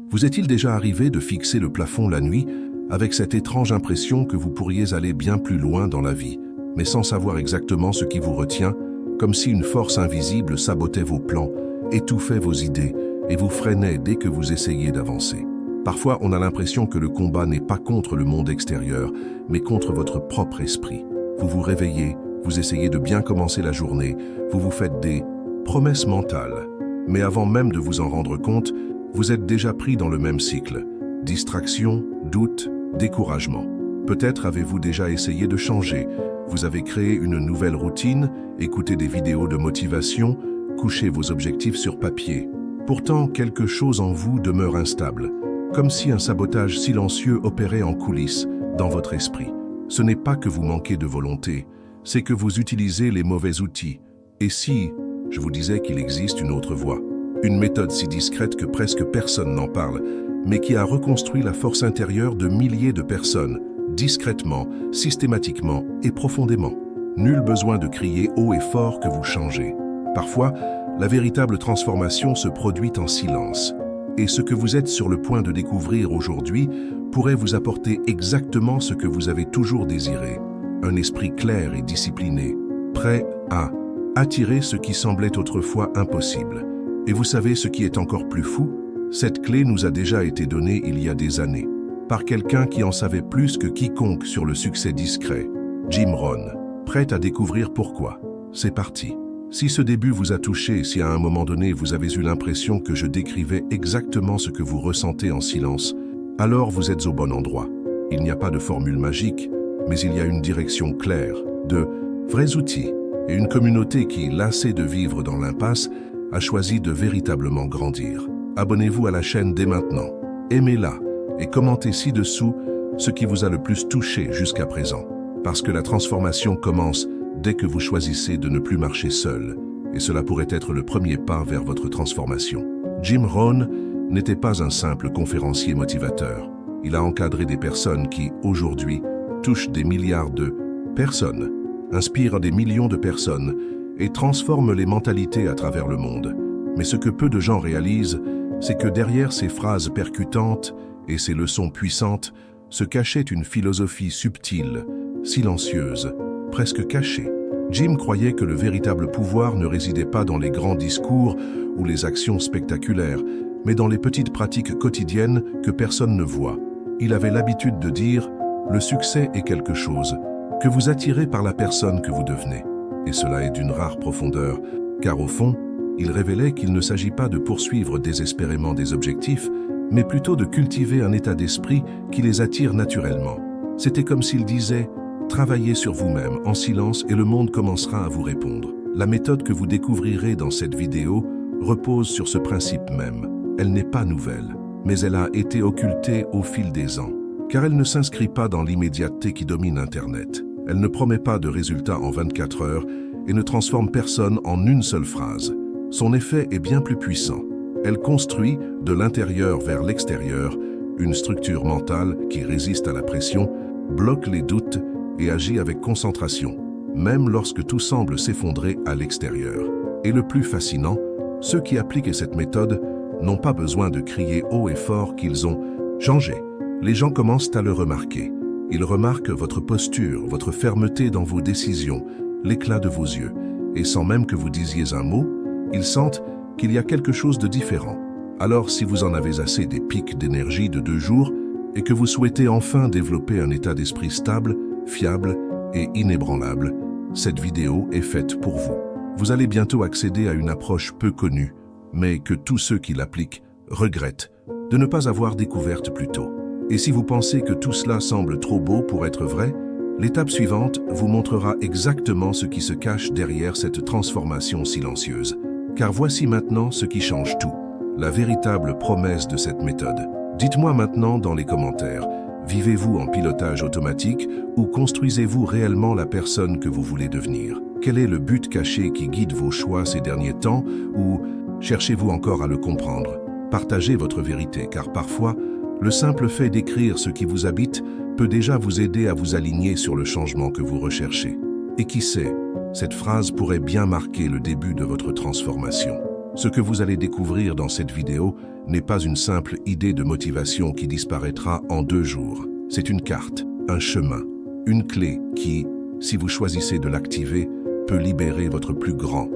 Vous est-il déjà arrivé de fixer le plafond la nuit avec cette étrange impression que vous pourriez aller bien plus loin dans la vie, mais sans savoir exactement ce qui vous retient, comme si une force invisible sabotait vos plans, étouffait vos idées et vous freinait dès que vous essayez d'avancer? Parfois, on a l'impression que le combat n'est pas contre le monde extérieur, mais contre votre propre esprit. Vous vous réveillez, vous essayez de bien commencer la journée, vous vous faites des promesses mentales. Mais avant même de vous en rendre compte, vous êtes déjà pris dans le même cycle. Distraction, doute, découragement. Peut-être avez-vous déjà essayé de changer. Vous avez créé une nouvelle routine, écouté des vidéos de motivation, couché vos objectifs sur papier. Pourtant, quelque chose en vous demeure instable, comme si un sabotage silencieux opérait en coulisses dans votre esprit. Ce n'est pas que vous manquez de volonté, c'est que vous utilisez les mauvais outils. Et si je vous disais qu'il existe une autre voie, une méthode si discrète que presque personne n'en parle, mais qui a reconstruit la force intérieure de milliers de personnes, discrètement, systématiquement et profondément. Nul besoin de crier haut et fort que vous changez. Parfois, la véritable transformation se produit en silence. Et ce que vous êtes sur le point de découvrir aujourd'hui pourrait vous apporter exactement ce que vous avez toujours désiré. Un esprit clair et discipliné, prêt à attirer ce qui semblait autrefois impossible. Et vous savez ce qui est encore plus fou? Cette clé nous a déjà été donnée il y a des années, par quelqu'un qui en savait plus que quiconque sur le succès discret, Jim Rohn. Prêt à découvrir pourquoi? C'est parti. Si ce début vous a touché, si à un moment donné vous avez eu l'impression que je décrivais exactement ce que vous ressentez en silence, alors vous êtes au bon endroit. Il n'y a pas de formule magique, mais il y a une direction claire, de vrais outils, et une communauté qui, lassée de vivre dans l'impasse, a choisi de véritablement grandir. Abonnez-vous à la chaîne dès maintenant, aimez-la et commentez ci-dessous ce qui vous a le plus touché jusqu'à présent. Parce que la transformation commence dès que vous choisissez de ne plus marcher seul, et cela pourrait être le premier pas vers votre transformation. Jim Rohn n'était pas un simple conférencier motivateur. Il a encadré des personnes qui, aujourd'hui, touchent des milliards de personnes, inspirent des millions de personnes et transforment les mentalités à travers le monde. Mais ce que peu de gens réalisent, c'est que derrière ces phrases percutantes et ces leçons puissantes se cachait une philosophie subtile, silencieuse, presque cachée. Jim croyait que le véritable pouvoir ne résidait pas dans les grands discours ou les actions spectaculaires, mais dans les petites pratiques quotidiennes que personne ne voit. Il avait l'habitude de dire « Le succès est quelque chose que vous attirez par la personne que vous devenez ». Et cela est d'une rare profondeur, car au fond, il révélait qu'il ne s'agit pas de poursuivre désespérément des objectifs, mais plutôt de cultiver un état d'esprit qui les attire naturellement. C'était comme s'il disait « Travaillez sur vous-même en silence et le monde commencera à vous répondre ». La méthode que vous découvrirez dans cette vidéo repose sur ce principe même. Elle n'est pas nouvelle, mais elle a été occultée au fil des ans, car elle ne s'inscrit pas dans l'immédiateté qui domine Internet. Elle ne promet pas de résultats en 24 heures et ne transforme personne en une seule phrase. Son effet est bien plus puissant. Elle construit, de l'intérieur vers l'extérieur, une structure mentale qui résiste à la pression, bloque les doutes et agit avec concentration, même lorsque tout semble s'effondrer à l'extérieur. Et le plus fascinant, ceux qui appliquent cette méthode n'ont pas besoin de crier haut et fort qu'ils ont changé. Les gens commencent à le remarquer. Ils remarquent votre posture, votre fermeté dans vos décisions, l'éclat de vos yeux. Et sans même que vous disiez un mot, ils sentent qu'il y a quelque chose de différent. Alors si vous en avez assez des pics d'énergie de 2 jours et que vous souhaitez enfin développer un état d'esprit stable, fiable et inébranlable, cette vidéo est faite pour vous. Vous allez bientôt accéder à une approche peu connue, mais que tous ceux qui l'appliquent regrettent de ne pas avoir découverte plus tôt. Et si vous pensez que tout cela semble trop beau pour être vrai, l'étape suivante vous montrera exactement ce qui se cache derrière cette transformation silencieuse. Car voici maintenant ce qui change tout, la véritable promesse de cette méthode. Dites-moi maintenant dans les commentaires, vivez-vous en pilotage automatique ou construisez-vous réellement la personne que vous voulez devenir? Quel est le but caché qui guide vos choix ces derniers temps ou cherchez-vous encore à le comprendre? Partagez votre vérité, car parfois, le simple fait d'écrire ce qui vous habite peut déjà vous aider à vous aligner sur le changement que vous recherchez. Et qui sait, cette phrase pourrait bien marquer le début de votre transformation. Ce que vous allez découvrir dans cette vidéo n'est pas une simple idée de motivation qui disparaîtra en 2 jours. C'est une carte, un chemin, une clé qui, si vous choisissez de l'activer, peut libérer votre plus grand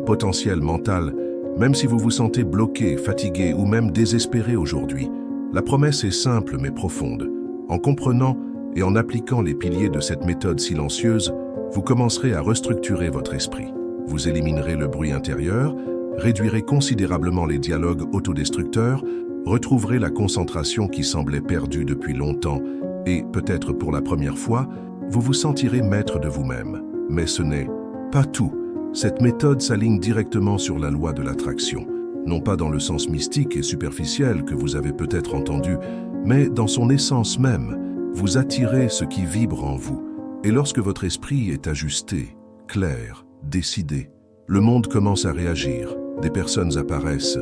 potentiel mental, même si vous vous sentez bloqué, fatigué ou même désespéré aujourd'hui. La promesse est simple mais profonde. En comprenant et en appliquant les piliers de cette méthode silencieuse, vous commencerez à restructurer votre esprit. Vous éliminerez le bruit intérieur, réduirez considérablement les dialogues autodestructeurs, retrouverez la concentration qui semblait perdue depuis longtemps et, peut-être pour la première fois, vous vous sentirez maître de vous-même. Mais ce n'est pas tout. Cette méthode s'aligne directement sur la loi de l'attraction, non pas dans le sens mystique et superficiel que vous avez peut-être entendu, mais dans son essence même. Vous attirez ce qui vibre en vous. Et lorsque votre esprit est ajusté, clair, décidé, le monde commence à réagir, des personnes apparaissent,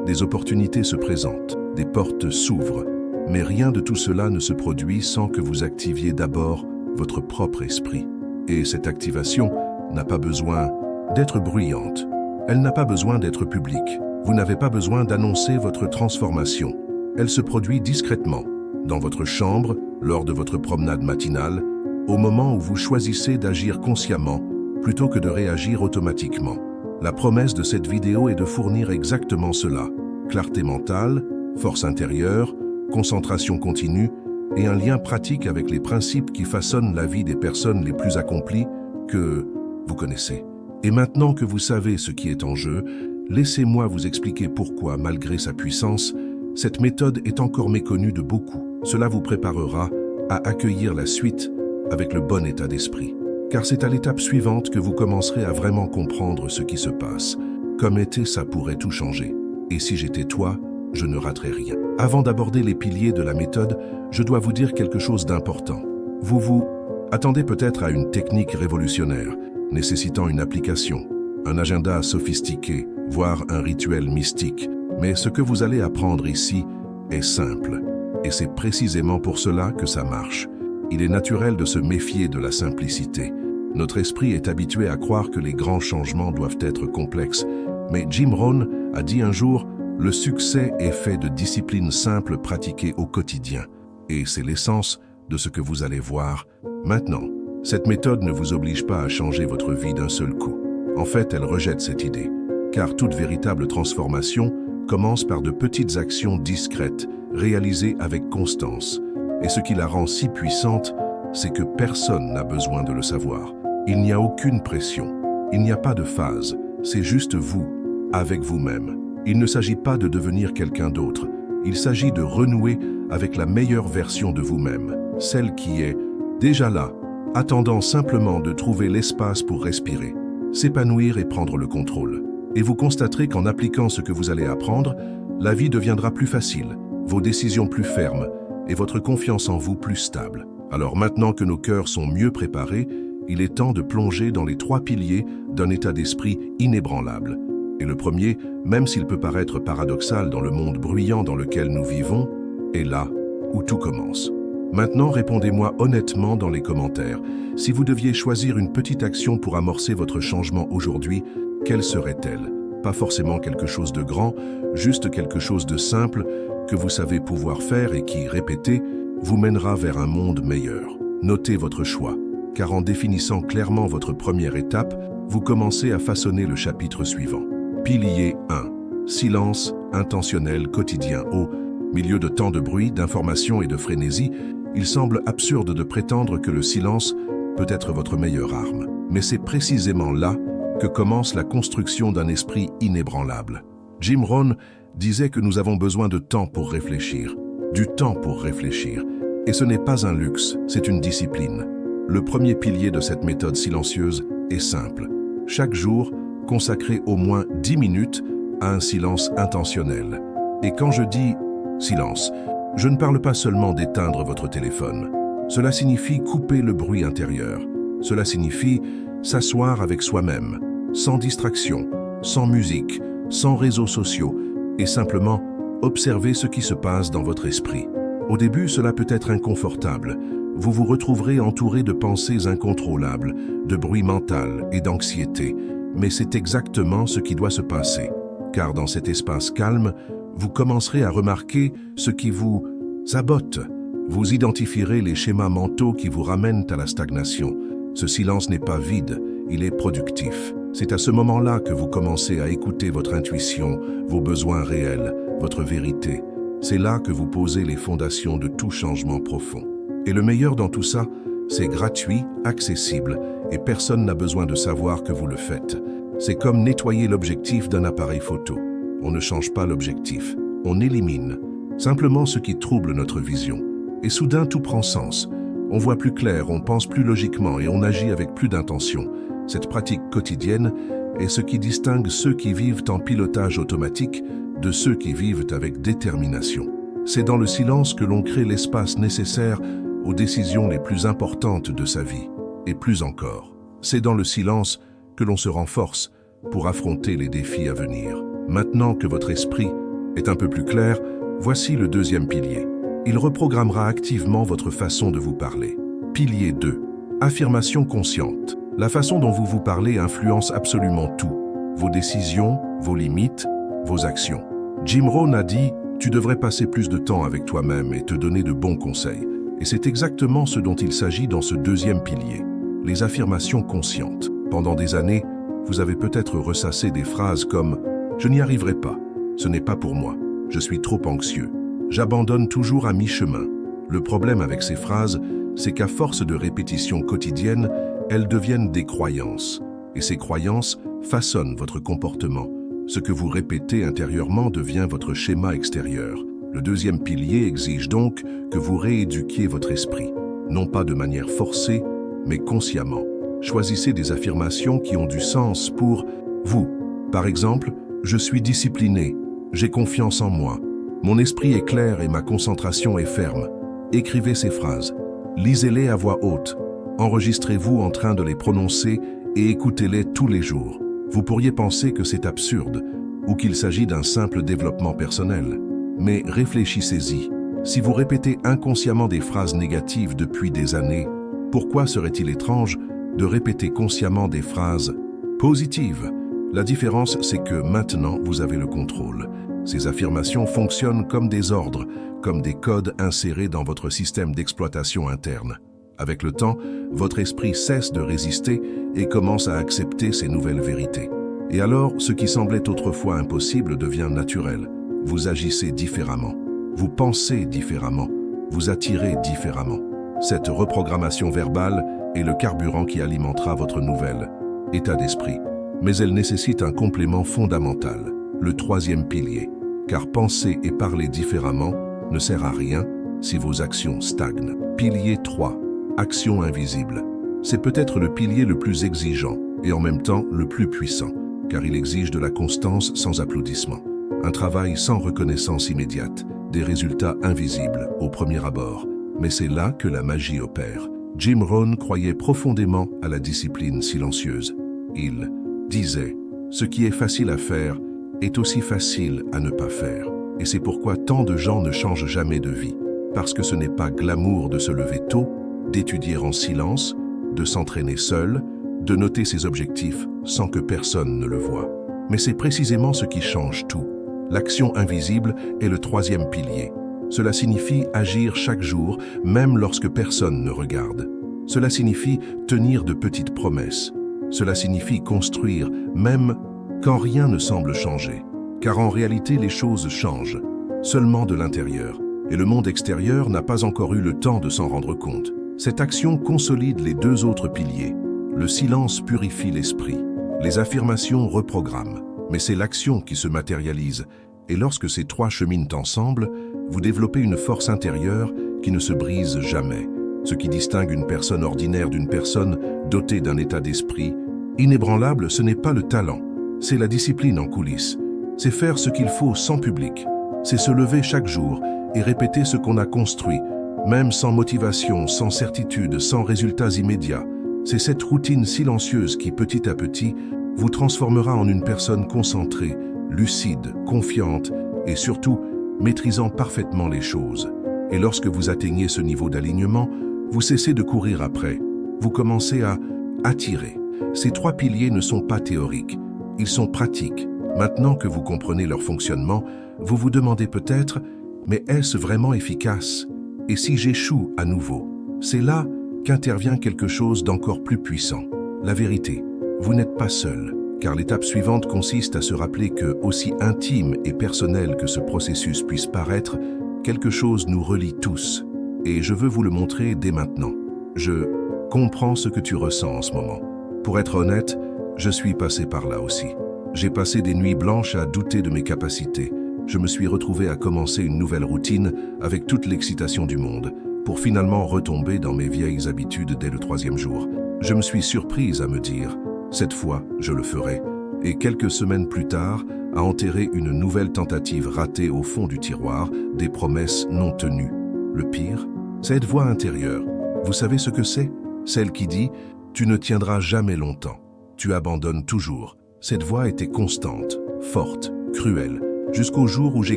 des opportunités se présentent, des portes s'ouvrent. Mais rien de tout cela ne se produit sans que vous activiez d'abord votre propre esprit. Et cette activation n'a pas besoin d'être bruyante. Elle n'a pas besoin d'être publique. Vous n'avez pas besoin d'annoncer votre transformation. Elle se produit discrètement, dans votre chambre, lors de votre promenade matinale, au moment où vous choisissez d'agir consciemment plutôt que de réagir automatiquement. La promesse de cette vidéo est de fournir exactement cela. Clarté mentale, force intérieure, concentration continue et un lien pratique avec les principes qui façonnent la vie des personnes les plus accomplies que vous connaissez. Et maintenant que vous savez ce qui est en jeu, laissez-moi vous expliquer pourquoi, malgré sa puissance, cette méthode est encore méconnue de beaucoup. Cela vous préparera à accueillir la suite avec le bon état d'esprit. Car c'est à l'étape suivante que vous commencerez à vraiment comprendre ce qui se passe. Comme été, ça pourrait tout changer. Et si j'étais toi, je ne raterais rien. Avant d'aborder les piliers de la méthode, je dois vous dire quelque chose d'important. Vous attendez peut-être à une technique révolutionnaire, nécessitant une application, un agenda sophistiqué, voire un rituel mystique. Mais ce que vous allez apprendre ici est simple. Et c'est précisément pour cela que ça marche. Il est naturel de se méfier de la simplicité. Notre esprit est habitué à croire que les grands changements doivent être complexes. Mais Jim Rohn a dit un jour, le succès est fait de disciplines simples pratiquées au quotidien. Et c'est l'essence de ce que vous allez voir maintenant. Cette méthode ne vous oblige pas à changer votre vie d'un seul coup. En fait, elle rejette cette idée. Car toute véritable transformation commence par de petites actions discrètes, réalisées avec constance. Et ce qui la rend si puissante, c'est que personne n'a besoin de le savoir. Il n'y a aucune pression, il n'y a pas de phase, c'est juste vous, avec vous-même. Il ne s'agit pas de devenir quelqu'un d'autre, il s'agit de renouer avec la meilleure version de vous-même, celle qui est déjà là, attendant simplement de trouver l'espace pour respirer, s'épanouir et prendre le contrôle. Et vous constaterez qu'en appliquant ce que vous allez apprendre, la vie deviendra plus facile, vos décisions plus fermes et votre confiance en vous plus stable. Alors maintenant que nos cœurs sont mieux préparés, il est temps de plonger dans les 3 piliers d'un état d'esprit inébranlable. Et le premier, même s'il peut paraître paradoxal dans le monde bruyant dans lequel nous vivons, est là où tout commence. Maintenant, répondez-moi honnêtement dans les commentaires. Si vous deviez choisir une petite action pour amorcer votre changement aujourd'hui, quelle serait-elle? Pas forcément quelque chose de grand, juste quelque chose de simple que vous savez pouvoir faire et qui, répété, vous mènera vers un monde meilleur. Notez votre choix, car en définissant clairement votre première étape, vous commencez à façonner le chapitre suivant. Pilier 1. Silence intentionnel quotidien. Au milieu de tant de bruit, d'informations et de frénésie, il semble absurde de prétendre que le silence peut être votre meilleure arme. Mais c'est précisément là que commence la construction d'un esprit inébranlable. Jim Rohn disait que nous avons besoin de temps pour réfléchir, du temps pour réfléchir. Et ce n'est pas un luxe, c'est une discipline. Le premier pilier de cette méthode silencieuse est simple. Chaque jour, consacrez au moins 10 minutes à un silence intentionnel. Et quand je dis silence, je ne parle pas seulement d'éteindre votre téléphone. Cela signifie couper le bruit intérieur. Cela signifie s'asseoir avec soi-même, sans distraction, sans musique, sans réseaux sociaux, et simplement observer ce qui se passe dans votre esprit. Au début, cela peut être inconfortable. Vous vous retrouverez entouré de pensées incontrôlables, de bruit mental et d'anxiété. Mais c'est exactement ce qui doit se passer. car dans cet espace calme, vous commencerez à remarquer ce qui vous sabote. Vous identifierez les schémas mentaux qui vous ramènent à la stagnation. Ce silence n'est pas vide, il est productif. C'est à ce moment-là que vous commencez à écouter votre intuition, vos besoins réels, votre vérité. C'est là que vous posez les fondations de tout changement profond. Et le meilleur dans tout ça, c'est gratuit, accessible, et personne n'a besoin de savoir que vous le faites. C'est comme nettoyer l'objectif d'un appareil photo. On ne change pas l'objectif, on élimine simplement ce qui trouble notre vision. Et soudain, tout prend sens. On voit plus clair, on pense plus logiquement et on agit avec plus d'intention. Cette pratique quotidienne est ce qui distingue ceux qui vivent en pilotage automatique de ceux qui vivent avec détermination. C'est dans le silence que l'on crée l'espace nécessaire aux décisions les plus importantes de sa vie. Et plus encore, c'est dans le silence que l'on se renforce pour affronter les défis à venir. Maintenant que votre esprit est un peu plus clair, voici le deuxième pilier. Il reprogrammera activement votre façon de vous parler. Pilier 2. Affirmation consciente. La façon dont vous vous parlez influence absolument tout. Vos décisions, vos limites, vos actions. Jim Rohn a dit « Tu devrais passer plus de temps avec toi-même et te donner de bons conseils ». Et c'est exactement ce dont il s'agit dans ce deuxième pilier. Les affirmations conscientes. Pendant des années, vous avez peut-être ressassé des phrases comme « Je n'y arriverai pas, ce n'est pas pour moi, je suis trop anxieux, j'abandonne toujours à mi-chemin ». Le problème avec ces phrases, c'est qu'à force de répétitions quotidiennes, elles deviennent des croyances. Et ces croyances façonnent votre comportement. Ce que vous répétez intérieurement devient votre schéma extérieur. Le deuxième pilier exige donc que vous rééduquiez votre esprit, non pas de manière forcée, mais consciemment. Choisissez des affirmations qui ont du sens pour vous. Par exemple, je suis discipliné, j'ai confiance en moi, mon esprit est clair et ma concentration est ferme. Écrivez ces phrases, lisez-les à voix haute, enregistrez-vous en train de les prononcer et écoutez-les tous les jours. Vous pourriez penser que c'est absurde ou qu'il s'agit d'un simple développement personnel. Mais réfléchissez-y. Si vous répétez inconsciemment des phrases négatives depuis des années, pourquoi serait-il étrange de répéter consciemment des phrases positives? La différence, c'est que maintenant, vous avez le contrôle. Ces affirmations fonctionnent comme des ordres, comme des codes insérés dans votre système d'exploitation interne. Avec le temps, votre esprit cesse de résister et commence à accepter ces nouvelles vérités. Et alors, ce qui semblait autrefois impossible devient naturel. Vous agissez différemment, vous pensez différemment, vous attirez différemment. Cette reprogrammation verbale est le carburant qui alimentera votre nouvel état d'esprit. Mais elle nécessite un complément fondamental, le troisième pilier. Car penser et parler différemment ne sert à rien si vos actions stagnent. Pilier 3. Action invisible. C'est peut-être le pilier le plus exigeant et en même temps le plus puissant, car il exige de la constance sans applaudissement. Un travail sans reconnaissance immédiate, des résultats invisibles au premier abord. Mais c'est là que la magie opère. Jim Rohn croyait profondément à la discipline silencieuse. Il disait « Ce qui est facile à faire est aussi facile à ne pas faire ». Et c'est pourquoi tant de gens ne changent jamais de vie. Parce que ce n'est pas glamour de se lever tôt, d'étudier en silence, de s'entraîner seul, de noter ses objectifs sans que personne ne le voie. Mais c'est précisément ce qui change tout. L'action invisible est le troisième pilier. Cela signifie agir chaque jour, même lorsque personne ne regarde. Cela signifie tenir de petites promesses. Cela signifie construire, même quand rien ne semble changer. Car en réalité, les choses changent, seulement de l'intérieur. Et le monde extérieur n'a pas encore eu le temps de s'en rendre compte. Cette action consolide les deux autres piliers. Le silence purifie l'esprit. Les affirmations reprogramment. Mais c'est l'action qui se matérialise. Et lorsque ces trois cheminent ensemble, vous développez une force intérieure qui ne se brise jamais. Ce qui distingue une personne ordinaire d'une personne dotée d'un état d'esprit inébranlable, ce n'est pas le talent, c'est la discipline en coulisses. C'est faire ce qu'il faut sans public. C'est se lever chaque jour et répéter ce qu'on a construit, même sans motivation, sans certitude, sans résultats immédiats. C'est cette routine silencieuse qui, petit à petit, vous transformera en une personne concentrée, lucide, confiante et surtout maîtrisant parfaitement les choses. Et lorsque vous atteignez ce niveau d'alignement, vous cessez de courir après. Vous commencez à attirer. Ces trois piliers ne sont pas théoriques, ils sont pratiques. Maintenant que vous comprenez leur fonctionnement, vous vous demandez peut-être, mais est-ce vraiment efficace? Et si j'échoue à nouveau? C'est là qu'intervient quelque chose d'encore plus puissant. La vérité, vous n'êtes pas seul, car l'étape suivante consiste à se rappeler que, aussi intime et personnel que ce processus puisse paraître, quelque chose nous relie tous. Et je veux vous le montrer dès maintenant. Je comprends ce que tu ressens en ce moment. Pour être honnête, je suis passé par là aussi. J'ai passé des nuits blanches à douter de mes capacités. Je me suis retrouvé à commencer une nouvelle routine avec toute l'excitation du monde, pour finalement retomber dans mes vieilles habitudes dès le 3e jour. Je me suis surprise à me dire « cette fois, je le ferai ». Et quelques semaines plus tard, à enterrer une nouvelle tentative ratée au fond du tiroir, des promesses non tenues. Le pire, cette voix intérieure. Vous savez ce que c'est? Celle qui dit « tu ne tiendras jamais longtemps, tu abandonnes toujours ». Cette voix était constante, forte, cruelle, jusqu'au jour où j'ai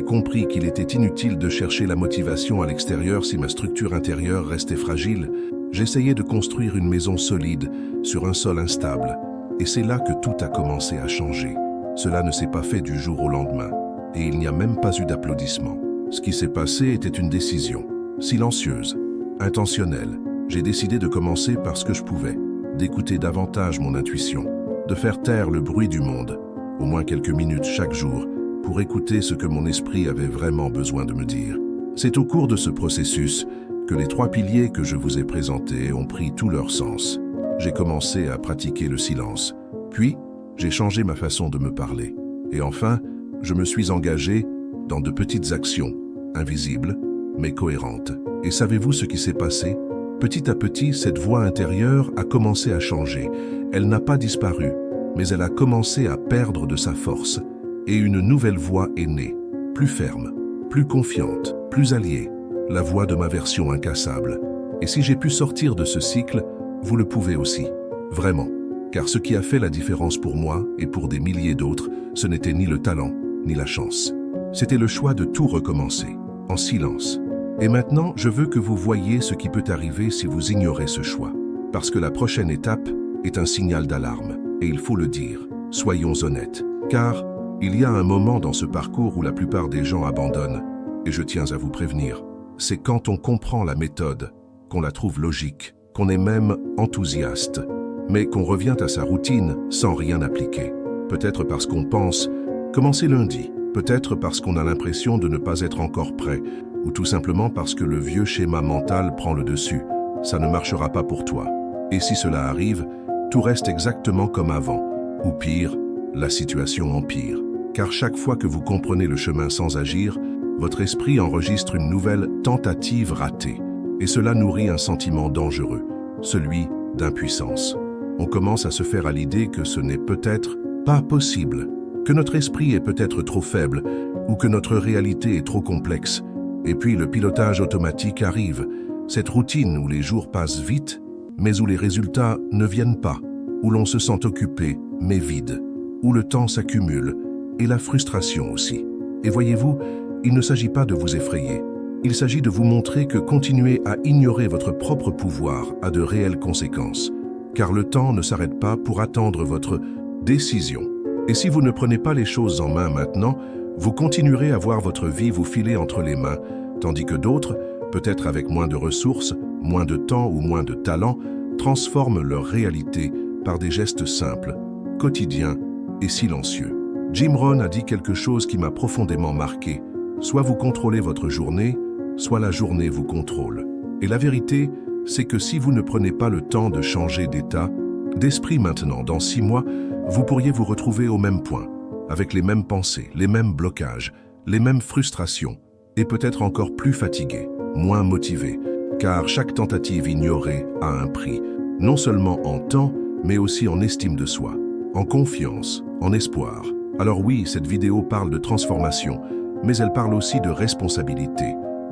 compris qu'il était inutile de chercher la motivation à l'extérieur si ma structure intérieure restait fragile. J'essayais de construire une maison solide sur un sol instable. Et c'est là que tout a commencé à changer. Cela ne s'est pas fait du jour au lendemain. Et il n'y a même pas eu d'applaudissements. Ce qui s'est passé était une décision, silencieuse, intentionnelle. J'ai décidé de commencer par ce que je pouvais, d'écouter davantage mon intuition, de faire taire le bruit du monde, au moins quelques minutes chaque jour, pour écouter ce que mon esprit avait vraiment besoin de me dire. C'est au cours de ce processus que les 3 piliers que je vous ai présentés ont pris tout leur sens. J'ai commencé à pratiquer le silence, puis j'ai changé ma façon de me parler. Et enfin, je me suis engagé dans de petites actions, invisibles, mais cohérentes. Et savez-vous ce qui s'est passé? Petit à petit, cette voix intérieure a commencé à changer. Elle n'a pas disparu, mais elle a commencé à perdre de sa force. Et une nouvelle voix est née, plus ferme, plus confiante, plus alliée, la voix de ma version incassable. Et si j'ai pu sortir de ce cycle, vous le pouvez aussi, vraiment. Car ce qui a fait la différence pour moi et pour des milliers d'autres, ce n'était ni le talent, ni la chance. C'était le choix de tout recommencer, en silence. Et maintenant, je veux que vous voyiez ce qui peut arriver si vous ignorez ce choix. Parce que la prochaine étape est un signal d'alarme. Et il faut le dire, soyons honnêtes. Car il y a un moment dans ce parcours où la plupart des gens abandonnent. Et je tiens à vous prévenir, c'est quand on comprend la méthode, qu'on la trouve logique, qu'on est même enthousiaste, mais qu'on revient à sa routine sans rien appliquer. Peut-être parce qu'on pense « commencer lundi », peut-être parce qu'on a l'impression de ne pas être encore prêt, ou tout simplement parce que le vieux schéma mental prend le dessus. Ça ne marchera pas pour toi. Et si cela arrive, tout reste exactement comme avant. Ou pire, la situation empire. Car chaque fois que vous comprenez le chemin sans agir, votre esprit enregistre une nouvelle tentative ratée. Et cela nourrit un sentiment dangereux, celui d'impuissance. On commence à se faire à l'idée que ce n'est peut-être pas possible, que notre esprit est peut-être trop faible ou que notre réalité est trop complexe. Et puis le pilotage automatique arrive, cette routine où les jours passent vite, mais où les résultats ne viennent pas, où l'on se sent occupé, mais vide, où le temps s'accumule, et la frustration aussi. Et voyez-vous, il ne s'agit pas de vous effrayer. Il s'agit de vous montrer que continuer à ignorer votre propre pouvoir a de réelles conséquences, car le temps ne s'arrête pas pour attendre votre décision. Et si vous ne prenez pas les choses en main maintenant, vous continuerez à voir votre vie vous filer entre les mains, tandis que d'autres, peut-être avec moins de ressources, moins de temps ou moins de talent, transforment leur réalité par des gestes simples, quotidiens et silencieux. Jim Rohn a dit quelque chose qui m'a profondément marqué. Soit vous contrôlez votre journée, soit la journée vous contrôle. Et la vérité, c'est que si vous ne prenez pas le temps de changer d'état, d'esprit maintenant, dans 6 mois, vous pourriez vous retrouver au même point, avec les mêmes pensées, les mêmes blocages, les mêmes frustrations, et peut-être encore plus fatigué, moins motivé, car chaque tentative ignorée a un prix, non seulement en temps, mais aussi en estime de soi, en confiance, en espoir. Alors oui, cette vidéo parle de transformation, mais elle parle aussi de responsabilité.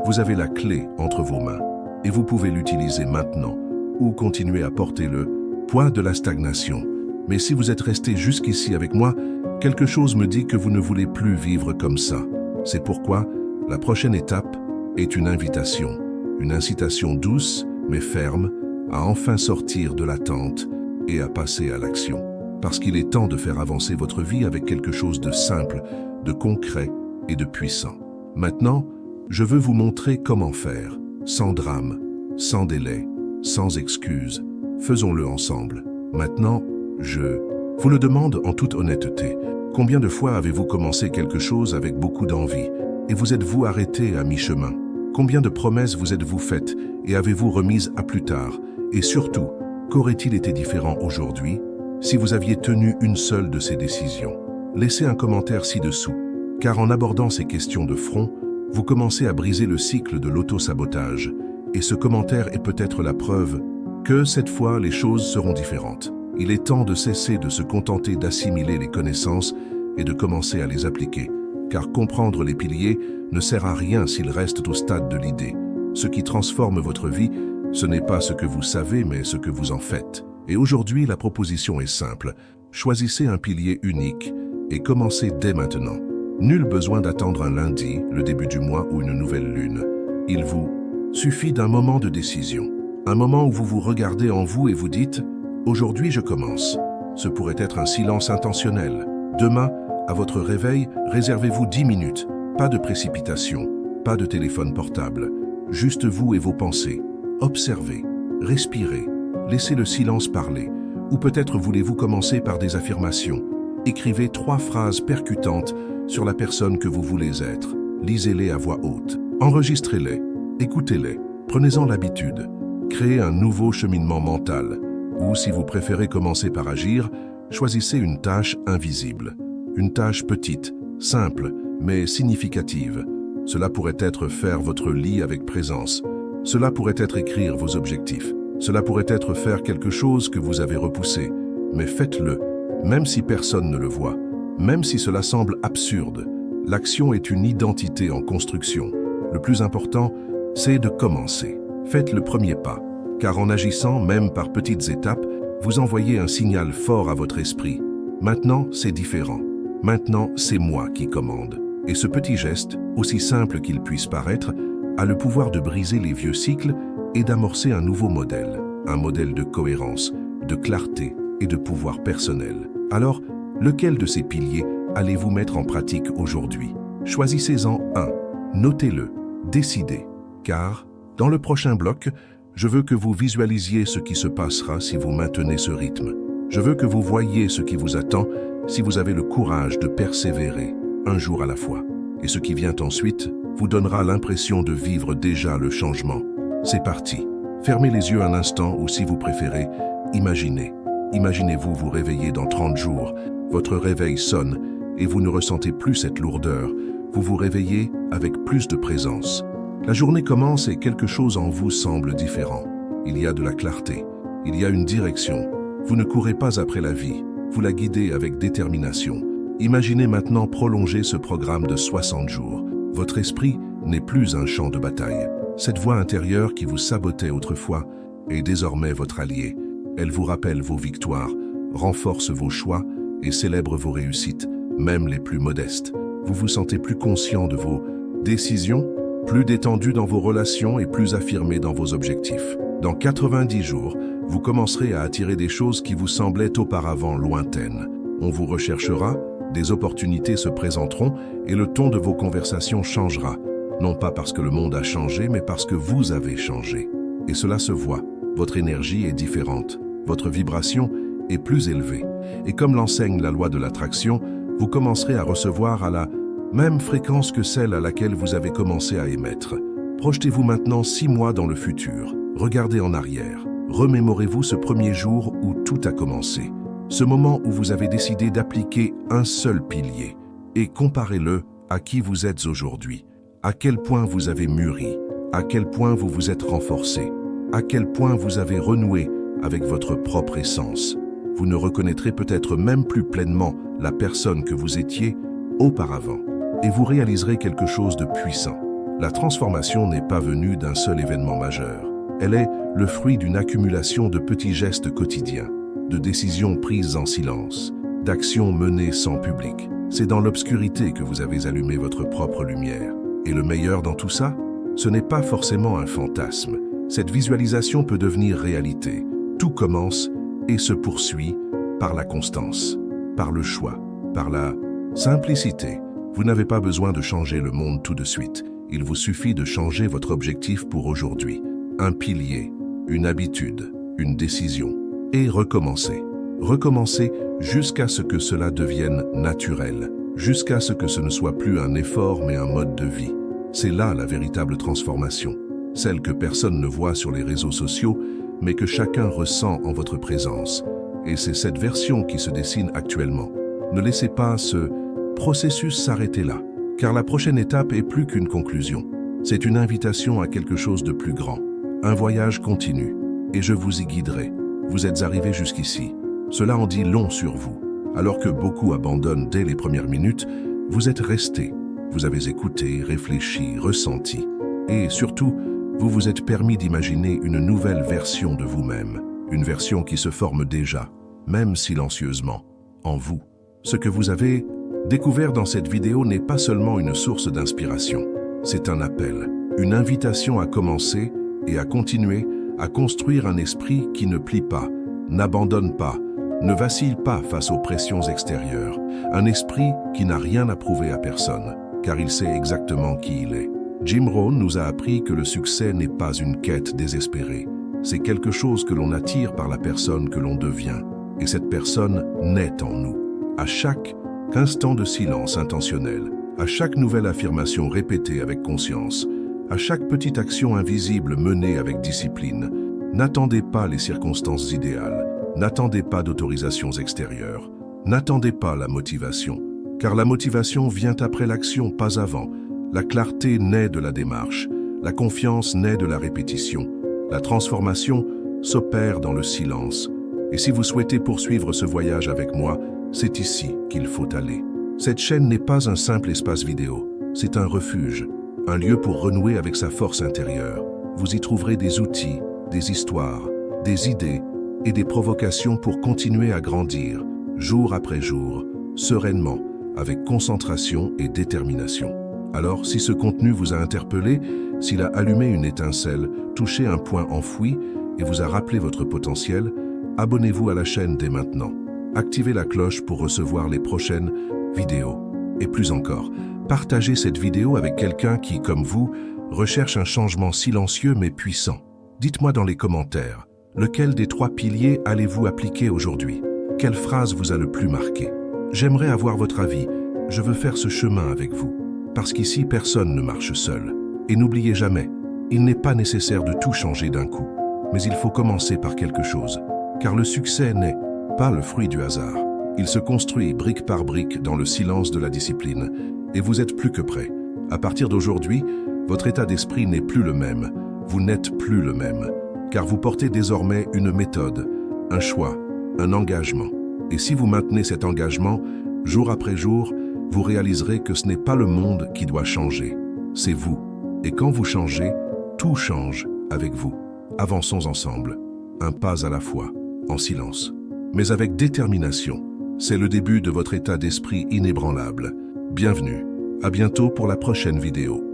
Vous avez la clé entre vos mains, et vous pouvez l'utiliser maintenant, ou continuer à porter le poids de la stagnation. Mais si vous êtes resté jusqu'ici avec moi, quelque chose me dit que vous ne voulez plus vivre comme ça. C'est pourquoi la prochaine étape est une incitation douce mais ferme à enfin sortir de l'attente et à passer à l'action. parce qu'il est temps de faire avancer votre vie avec quelque chose de simple, de concret et de puissant. Maintenant, je veux vous montrer comment faire, sans drame, sans délai, sans excuses. Faisons-le ensemble. Maintenant, je vous le demande en toute honnêteté. Combien de fois avez-vous commencé quelque chose avec beaucoup d'envie et vous êtes-vous arrêté à mi-chemin? Combien de promesses vous êtes-vous faites et avez-vous remises à plus tard? Et surtout, qu'aurait-il été différent aujourd'hui si vous aviez tenu une seule de ces décisions? Laissez un commentaire ci-dessous, car en abordant ces questions de front, vous commencez à briser le cycle de l'auto-sabotage. Et ce commentaire est peut-être la preuve que cette fois les choses seront différentes. Il est temps de cesser de se contenter d'assimiler les connaissances et de commencer à les appliquer, car comprendre les piliers ne sert à rien s'ils restent au stade de l'idée. Ce qui transforme votre vie, ce n'est pas ce que vous savez, mais ce que vous en faites. Et aujourd'hui, la proposition est simple. Choisissez un pilier unique et commencez dès maintenant. Nul besoin d'attendre un lundi, le début du mois ou une nouvelle lune. Il vous suffit d'un moment de décision. Un moment où vous vous regardez en vous et vous dites « Aujourd'hui, je commence ». Ce pourrait être un silence intentionnel. Demain, à votre réveil, réservez-vous 10 minutes. Pas de précipitation, pas de téléphone portable. Juste vous et vos pensées. Observez, respirez, laissez le silence parler. Ou peut-être voulez-vous commencer par des affirmations. Écrivez 3 phrases percutantes sur la personne que vous voulez être. Lisez-les à voix haute. Enregistrez-les, écoutez-les. Prenez-en l'habitude. Créez un nouveau cheminement mental. Ou si vous préférez commencer par agir, choisissez une tâche invisible. Une tâche petite, simple, mais significative. Cela pourrait être faire votre lit avec présence. Cela pourrait être écrire vos objectifs. Cela pourrait être faire quelque chose que vous avez repoussé. Mais faites-le, même si personne ne le voit. Même si cela semble absurde. L'action est une identité en construction. Le plus important, c'est de commencer. Faites le premier pas, car en agissant, même par petites étapes, vous envoyez un signal fort à votre esprit. Maintenant, c'est différent. Maintenant, c'est moi qui commande. Et ce petit geste, aussi simple qu'il puisse paraître, a le pouvoir de briser les vieux cycles et d'amorcer un nouveau modèle. Un modèle de cohérence, de clarté et de pouvoir personnel. Alors, lequel de ces piliers allez-vous mettre en pratique aujourd'hui? Choisissez-en un, notez-le, décidez. Car, dans le prochain bloc, je veux que vous visualisiez ce qui se passera si vous maintenez ce rythme. Je veux que vous voyiez ce qui vous attend si vous avez le courage de persévérer, un jour à la fois. Et ce qui vient ensuite vous donnera l'impression de vivre déjà le changement. C'est parti. Fermez les yeux un instant ou si vous préférez, imaginez. Imaginez-vous vous réveiller dans 30 jours. Votre réveil sonne et vous ne ressentez plus cette lourdeur. Vous vous réveillez avec plus de présence. La journée commence et quelque chose en vous semble différent. Il y a de la clarté. Il y a une direction. Vous ne courez pas après la vie. Vous la guidez avec détermination. Imaginez maintenant prolonger ce programme de 60 jours. Votre esprit n'est plus un champ de bataille. Cette voix intérieure qui vous sabotait autrefois est désormais votre allié. Elle vous rappelle vos victoires, renforce vos choix et célèbre vos réussites, même les plus modestes. Vous vous sentez plus conscient de vos décisions, plus détendu dans vos relations et plus affirmé dans vos objectifs. Dans 90 jours, vous commencerez à attirer des choses qui vous semblaient auparavant lointaines. On vous recherchera, des opportunités se présenteront et le ton de vos conversations changera. Non pas parce que le monde a changé, mais parce que vous avez changé. Et cela se voit. Votre énergie est différente. Votre vibration est plus élevée. Et comme l'enseigne la loi de l'attraction, vous commencerez à recevoir à la même fréquence que celle à laquelle vous avez commencé à émettre. Projetez-vous maintenant 6 mois dans le futur. Regardez en arrière. Remémorez-vous ce premier jour où tout a commencé. Ce moment où vous avez décidé d'appliquer un seul pilier. Et comparez-le à qui vous êtes aujourd'hui. À quel point vous avez mûri. À quel point vous vous êtes renforcé. À quel point vous avez renoué avec votre propre essence. Vous ne reconnaîtrez peut-être même plus pleinement la personne que vous étiez auparavant. Et vous réaliserez quelque chose de puissant. La transformation n'est pas venue d'un seul événement majeur. Elle est le fruit d'une accumulation de petits gestes quotidiens, de décisions prises en silence, d'actions menées sans public. C'est dans l'obscurité que vous avez allumé votre propre lumière. Et le meilleur dans tout ça, ce n'est pas forcément un fantasme. Cette visualisation peut devenir réalité. Tout commence et se poursuit par la constance, par le choix, par la simplicité. Vous n'avez pas besoin de changer le monde tout de suite. Il vous suffit de changer votre objectif pour aujourd'hui. Un pilier, une habitude, une décision. Et recommencer. Recommencer jusqu'à ce que cela devienne naturel, jusqu'à ce que ce ne soit plus un effort mais un mode de vie. C'est là la véritable transformation, celle que personne ne voit sur les réseaux sociaux, mais que chacun ressent en votre présence. Et c'est cette version qui se dessine actuellement. Ne laissez pas ce processus s'arrêter là, car la prochaine étape est plus qu'une conclusion. C'est une invitation à quelque chose de plus grand, un voyage continu, et je vous y guiderai. Vous êtes arrivé jusqu'ici. Cela en dit long sur vous. Alors que beaucoup abandonnent dès les premières minutes, vous êtes resté. Vous avez écouté, réfléchi, ressenti. Et surtout, vous vous êtes permis d'imaginer une nouvelle version de vous-même. Une version qui se forme déjà, même silencieusement, en vous. Ce que vous avez découvert dans cette vidéo n'est pas seulement une source d'inspiration. C'est un appel, une invitation à commencer et à continuer à construire un esprit qui ne plie pas, n'abandonne pas, ne vacille pas face aux pressions extérieures. Un esprit qui n'a rien à prouver à personne, car il sait exactement qui il est. Jim Rohn nous a appris que le succès n'est pas une quête désespérée. C'est quelque chose que l'on attire par la personne que l'on devient. Et cette personne naît en nous. À chaque instant de silence intentionnel, à chaque nouvelle affirmation répétée avec conscience, à chaque petite action invisible menée avec discipline, n'attendez pas les circonstances idéales, n'attendez pas d'autorisations extérieures, n'attendez pas la motivation, car la motivation vient après l'action, pas avant. La clarté naît de la démarche, la confiance naît de la répétition, la transformation s'opère dans le silence. Et si vous souhaitez poursuivre ce voyage avec moi, c'est ici qu'il faut aller. Cette chaîne n'est pas un simple espace vidéo, c'est un refuge, un lieu pour renouer avec sa force intérieure. Vous y trouverez des outils, des histoires, des idées et des provocations pour continuer à grandir, jour après jour, sereinement, avec concentration et détermination. Alors, si ce contenu vous a interpellé, s'il a allumé une étincelle, touché un point enfoui et vous a rappelé votre potentiel, abonnez-vous à la chaîne dès maintenant. Activez la cloche pour recevoir les prochaines vidéos. Et plus encore, partagez cette vidéo avec quelqu'un qui, comme vous, recherche un changement silencieux mais puissant. Dites-moi dans les commentaires, lequel des 3 piliers allez-vous appliquer aujourd'hui? Quelle phrase vous a le plus marqué? J'aimerais avoir votre avis. Je veux faire ce chemin avec vous. Parce qu'ici, personne ne marche seul. Et n'oubliez jamais, il n'est pas nécessaire de tout changer d'un coup. Mais il faut commencer par quelque chose. Car le succès n'est pas le fruit du hasard. Il se construit brique par brique dans le silence de la discipline. Et vous êtes plus que prêt. À partir d'aujourd'hui, votre état d'esprit n'est plus le même. Vous n'êtes plus le même. Car vous portez désormais une méthode, un choix, un engagement. Et si vous maintenez cet engagement, jour après jour, vous réaliserez que ce n'est pas le monde qui doit changer, c'est vous. Et quand vous changez, tout change avec vous. Avançons ensemble, un pas à la fois, en silence, mais avec détermination. C'est le début de votre état d'esprit inébranlable. Bienvenue, à bientôt pour la prochaine vidéo.